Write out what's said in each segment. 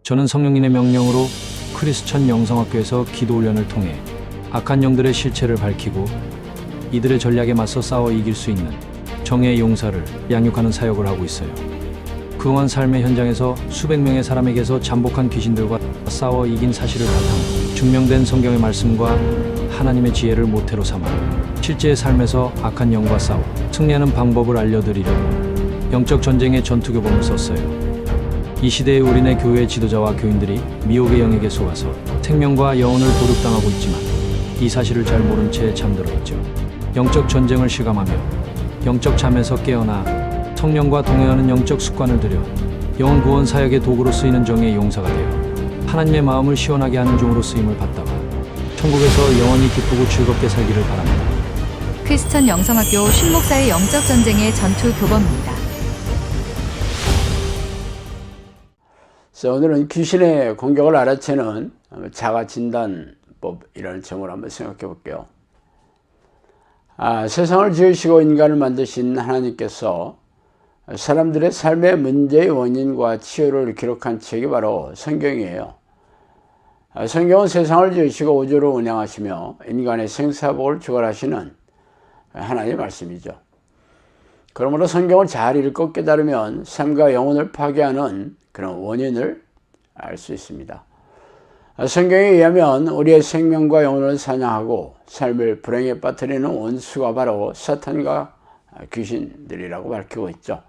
저는 성령님의 명령으로 크리스천 영성학교에서 기도 훈련을 통해 악한 영들의 실체를 밝히고 이들의 전략에 맞서 싸워 이길 수 있는 정의의 용사를 양육하는 사역을 하고 있어요. 그동안 삶의 현장에서 수백 명의 사람에게서 잠복한 귀신들과 싸워 이긴 사실을 바탕으로 증명된 성경의 말씀과 하나님의 지혜를 모태로 삼아 실제의 삶에서 악한 영과 싸워 승리하는 방법을 알려드리려고 영적 전쟁의 전투교범을 썼어요. 이 시대의 우리네 교회 지도자와 교인들이 미혹의 영에게 속아서 생명과 영혼을 도륙당하고 있지만 이 사실을 잘 모른 채 잠들어 있죠. 영적 전쟁을 실감하며 영적 잠에서 깨어나 성령과 동행하는 영적 습관을 들여 영혼 구원 사역의 도구로 쓰이는 정의의 용사가 되어 하나님의 마음을 시원하게 하는 종으로 쓰임을 받다가 천국에서 영원히 기쁘고 즐겁게 살기를 바랍니다. 크리스천 영성학교 신목사의 영적 전쟁의 전투 교범입니다. 오늘은 귀신의 공격을 알아채는 자가진단법이라는 점을 한번 생각해 볼게요. 세상을 지으시고 인간을 만드신 하나님께서 사람들의 삶의 문제의 원인과 치유를 기록한 책이 바로 성경이에요. 성경은 세상을 지으시고 우주를 운영하시며 인간의 생사복을 주관하시는 하나님의 말씀이죠. 그러므로 성경을 잘 읽고 깨달으면 삶과 영혼을 파괴하는 그런 원인을 알 수 있습니다. 성경에 의하면 우리의 생명과 영혼을 사냥하고 삶을 불행에 빠뜨리는 원수가 바로 사탄과 귀신들이라고 밝히고 있죠.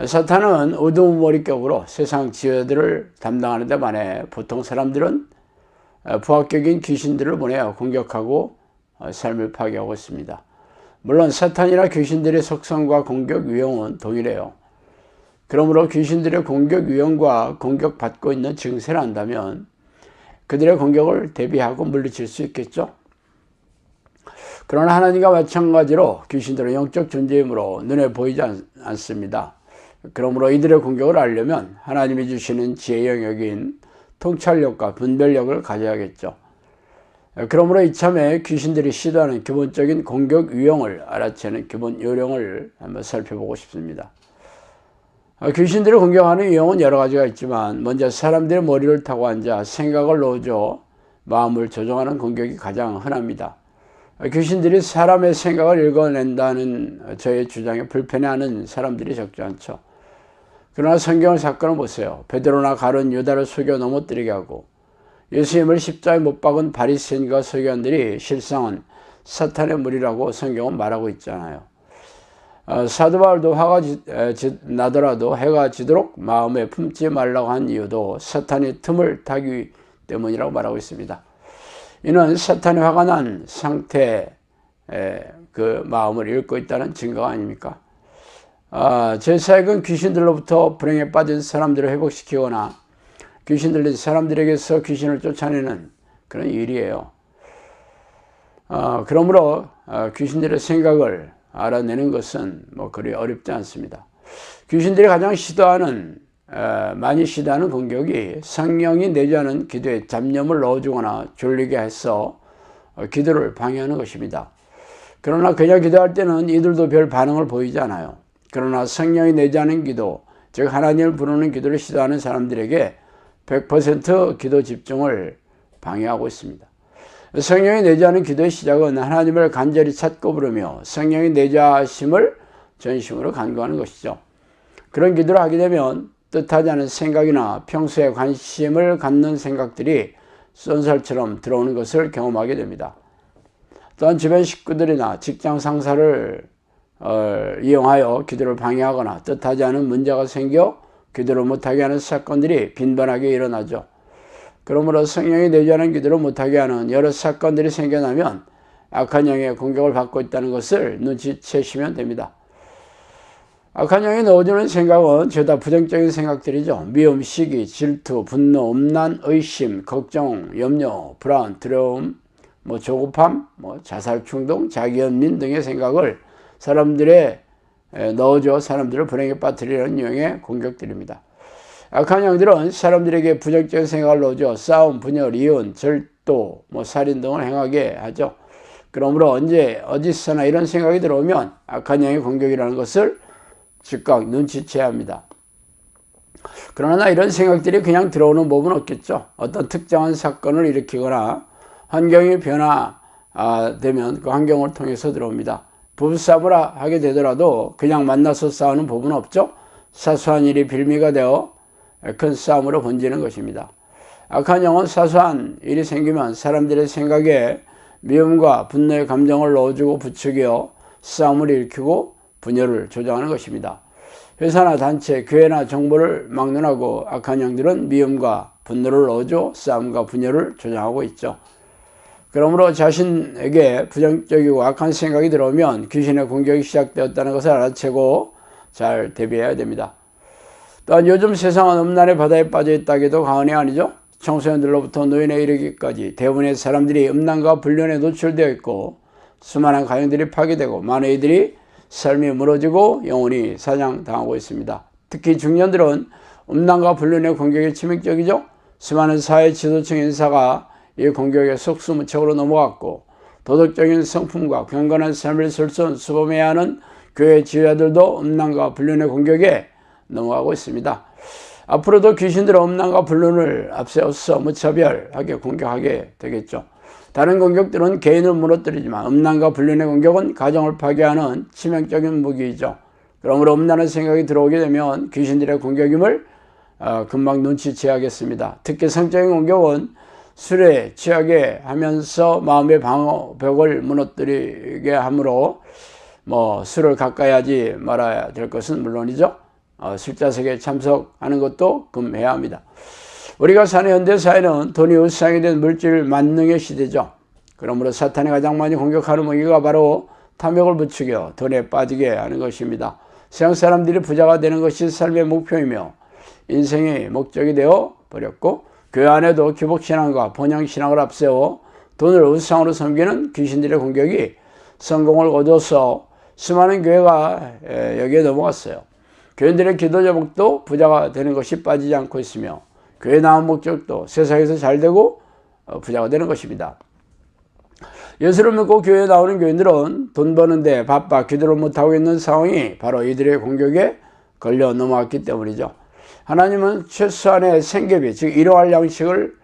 사탄은 우두머리격으로 세상 지혜들을 담당하는 데 반해 보통 사람들은 부합격인 귀신들을 보내어 공격하고 삶을 파괴하고 있습니다. 물론 사탄이나 귀신들의 속성과 공격 유형은 동일해요. 그러므로 귀신들의 공격 유형과 공격받고 있는 증세를 안다면 그들의 공격을 대비하고 물리칠 수 있겠죠. 그러나 하나님과 마찬가지로 귀신들은 영적 존재이므로 눈에 보이지 않습니다. 그러므로 이들의 공격을 알려면 하나님이 주시는 지혜 영역인 통찰력과 분별력을 가져야겠죠. 그러므로 이참에 귀신들이 시도하는 기본적인 공격 유형을 알아채는 기본 요령을 한번 살펴보고 싶습니다. 귀신들을 공격하는 유형은 여러 가지가 있지만 먼저 사람들의 머리를 타고 앉아 생각을 넣어줘 마음을 조종하는 공격이 가장 흔합니다. 귀신들이 사람의 생각을 읽어낸다는 저의 주장에 불편해하는 사람들이 적지 않죠. 그러나 성경을 사건을 보세요. 베드로나 가룟 유다를 속여 넘어뜨리게 하고 예수님을 십자가에 못 박은 바리새인과 서기관들이 실상은 사탄의 무리라고 성경은 말하고 있잖아요. 사도 바울도 화가 나더라도 해가 지도록 마음에 품지 말라고 한 이유도 사탄이 틈을 타기 때문이라고 말하고 있습니다. 이는 사탄이 화가 난 상태의 그 마음을 읽고 있다는 증거가 아닙니까? 제 사역은 귀신들로부터 불행에 빠진 사람들을 회복시키거나 귀신 들린 사람들에게서 귀신을 쫓아내는 그런 일이에요. 그러므로 귀신들의 생각을 알아내는 것은 그리 어렵지 않습니다. 귀신들이 가장 많이 시도하는 공격이 성령이 내주하는 기도에 잡념을 넣어주거나 졸리게 해서 기도를 방해하는 것입니다. 그러나 그냥 기도할 때는 이들도 별 반응을 보이지 않아요. 그러나 성령이 내주하는 기도, 즉 하나님을 부르는 기도를 시도하는 사람들에게 100% 기도 집중을 방해하고 있습니다. 성령이 내주하는 기도의 시작은 하나님을 간절히 찾고 부르며 성령이 내주하심을 전심으로 간구하는 것이죠. 그런 기도를 하게 되면 뜻하지 않은 생각이나 평소에 관심을 갖는 생각들이 쏜살처럼 들어오는 것을 경험하게 됩니다. 또한 주변 식구들이나 직장 상사를 이용하여 기도를 방해하거나 뜻하지 않은 문제가 생겨 기도를 못하게 하는 사건들이 빈번하게 일어나죠. 그러므로 성령이 내주하는 기도를 못하게 하는 여러 사건들이 생겨나면 악한 영의 공격을 받고 있다는 것을 눈치채시면 됩니다. 악한 영이 넣어주는 생각은 죄다 부정적인 생각들이죠. 미움, 시기, 질투, 분노, 음란, 의심, 걱정, 염려, 불안, 두려움, 조급함, 자살 충동, 자기연민 등의 생각을 사람들의 넣어줘 사람들을 불행에 빠뜨리는 유형의 공격들입니다. 악한 영들은 사람들에게 부정적인 생각을 넣어줘 싸움, 분열, 이혼, 절도, 살인 등을 행하게 하죠. 그러므로 언제 어디서나 이런 생각이 들어오면 악한 영의 공격이라는 것을 즉각 눈치채야 합니다. 그러나 이런 생각들이 그냥 들어오는 법은 없겠죠. 어떤 특정한 사건을 일으키거나 환경이 변화되면 그 환경을 통해서 들어옵니다. 부부싸움을 하게 되더라도 그냥 만나서 싸우는 법은 없죠. 사소한 일이 빌미가 되어 큰 싸움으로 번지는 것입니다. 악한 영은 사소한 일이 생기면 사람들의 생각에 미움과 분노의 감정을 넣어주고 부추겨 싸움을 일으키고 분열을 조장하는 것입니다. 회사나 단체, 교회나 정부를 막론하고 악한 영들은 미움과 분노를 넣어줘 싸움과 분열을 조장하고 있죠. 그러므로 자신에게 부정적이고 악한 생각이 들어오면 귀신의 공격이 시작되었다는 것을 알아채고 잘 대비해야 됩니다. 또한 요즘 세상은 음란의 바다에 빠져 있다기도 과언이 아니죠. 청소년들로부터 노인에 이르기까지 대부분의 사람들이 음란과 불륜에 노출되어 있고 수많은 가정들이 파괴되고 많은 이들이 삶이 무너지고 영혼이 사장당하고 있습니다. 특히 중년들은 음란과 불륜의 공격이 치명적이죠. 수많은 사회 지도층 인사가 이 공격에 속수무책으로 넘어갔고 도덕적인 성품과 경건한 삶을 설 수 없는 수범해야 하는 교회 지휘자들도 음란과 불륜의 공격에 넘어가고 있습니다. 앞으로도 귀신들은 음란과 불륜을 앞세워서 무차별하게 공격하게 되겠죠. 다른 공격들은 개인을 무너뜨리지만 음란과 불륜의 공격은 가정을 파괴하는 치명적인 무기이죠. 그러므로 음란한 생각이 들어오게 되면 귀신들의 공격임을 금방 눈치채야겠습니다. 특히 성적인 공격은 술에 취하게 하면서 마음의 방어벽을 무너뜨리게 하므로 술을 가까이 하지 말아야 될 것은 물론이죠. 술자석에 참석하는 것도 금해야 합니다. 우리가 사는 현대사회는 돈이 우상이 된 물질 만능의 시대죠. 그러므로 사탄이 가장 많이 공격하는 무기가 바로 탐욕을 부추겨 돈에 빠지게 하는 것입니다. 세상 사람들이 부자가 되는 것이 삶의 목표이며 인생의 목적이 되어 버렸고 교회 안에도 기복신앙과 번영신앙을 앞세워 돈을 우상으로 섬기는 귀신들의 공격이 성공을 거둬서 수많은 교회가 여기에 넘어갔어요. 교인들의 기도 제목도 부자가 되는 것이 빠지지 않고 있으며 교회 나온 목적도 세상에서 잘되고 부자가 되는 것입니다. 예수를 믿고 교회에 나오는 교인들은 돈 버는데 바빠 기도를 못하고 있는 상황이 바로 이들의 공격에 걸려 넘어왔기 때문이죠. 하나님은 최소한의 생계비, 즉 일용할 양식을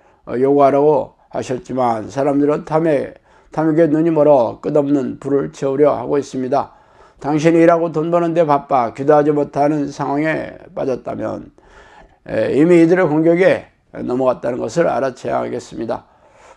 요구하라고 하셨지만 사람들은 탐욕에 눈이 멀어 끝없는 불을 채우려 하고 있습니다. 당신이 일하고 돈 버는데 바빠 기도하지 못하는 상황에 빠졌다면 이미 이들의 공격에 넘어갔다는 것을 알아채야 하겠습니다.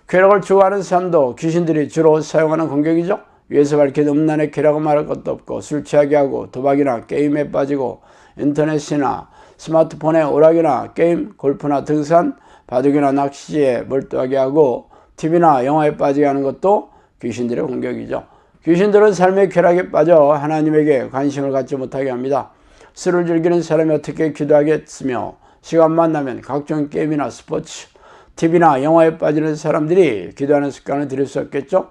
쾌락을 추구하는 삶도 귀신들이 주로 사용하는 공격이죠. 위에서 밝힌 음란의 쾌락은 말할 것도 없고 술 취하게 하고 도박이나 게임에 빠지고 인터넷이나 스마트폰에 오락이나 게임, 골프나 등산, 바둑이나 낚시에 몰두하게 하고 TV나 영화에 빠지게 하는 것도 귀신들의 공격이죠. 귀신들은 삶의 쾌락에 빠져 하나님에게 관심을 갖지 못하게 합니다. 술을 즐기는 사람이 어떻게 기도하겠으며 시간만 나면 각종 게임이나 스포츠, TV나 영화에 빠지는 사람들이 기도하는 습관을 들일 수 없겠죠.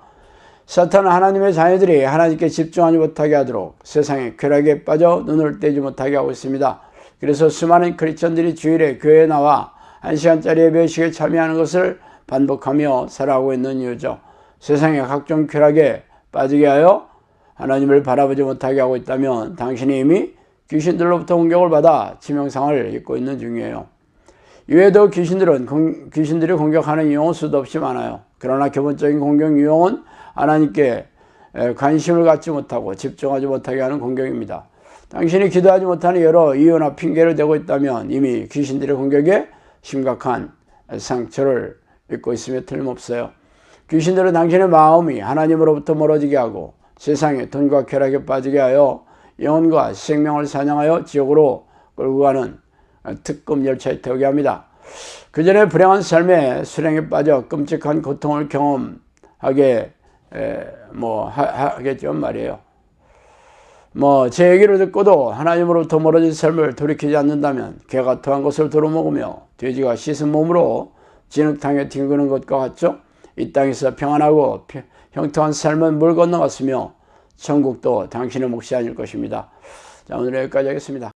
사탄은 하나님의 자녀들이 하나님께 집중하지 못하게 하도록 세상의 쾌락에 빠져 눈을 떼지 못하게 하고 있습니다. 그래서 수많은 크리스천들이 주일에 교회에 나와 1시간짜리 예배식에 참여하는 것을 반복하며 살아가고 있는 이유죠. 세상의 각종 쾌락에 빠지게 하여 하나님을 바라보지 못하게 하고 있다면 당신이 이미 귀신들로부터 공격을 받아 치명상을 입고 있는 중이에요. 이외에도 귀신들이 공격하는 유형은 수도 없이 많아요. 그러나 기본적인 공격 유형은 하나님께 관심을 갖지 못하고 집중하지 못하게 하는 공격입니다. 당신이 기도하지 못하는 여러 이유나 핑계를 대고 있다면 이미 귀신들의 공격에 심각한 상처를 입고 있으며 틀림없어요. 귀신들은 당신의 마음이 하나님으로부터 멀어지게 하고 세상에 돈과 쾌락에 빠지게 하여 영혼과 생명을 사냥하여 지옥으로 끌고 가는 특급 열차에 태우게 합니다. 그 전에 불행한 삶의 수렁에 빠져 끔찍한 고통을 경험하게 하겠죠 말이에요. 제 얘기를 듣고도 하나님으로부터 멀어진 삶을 돌이키지 않는다면 개가 토한 것을 도로먹으며 돼지가 씻은 몸으로 진흙탕에 뒹구는 것과 같죠. 이 땅에서 평안하고 형통한 삶은 물 건너갔으며 천국도 당신의 몫이 아닐 것입니다. 자, 오늘 여기까지 하겠습니다.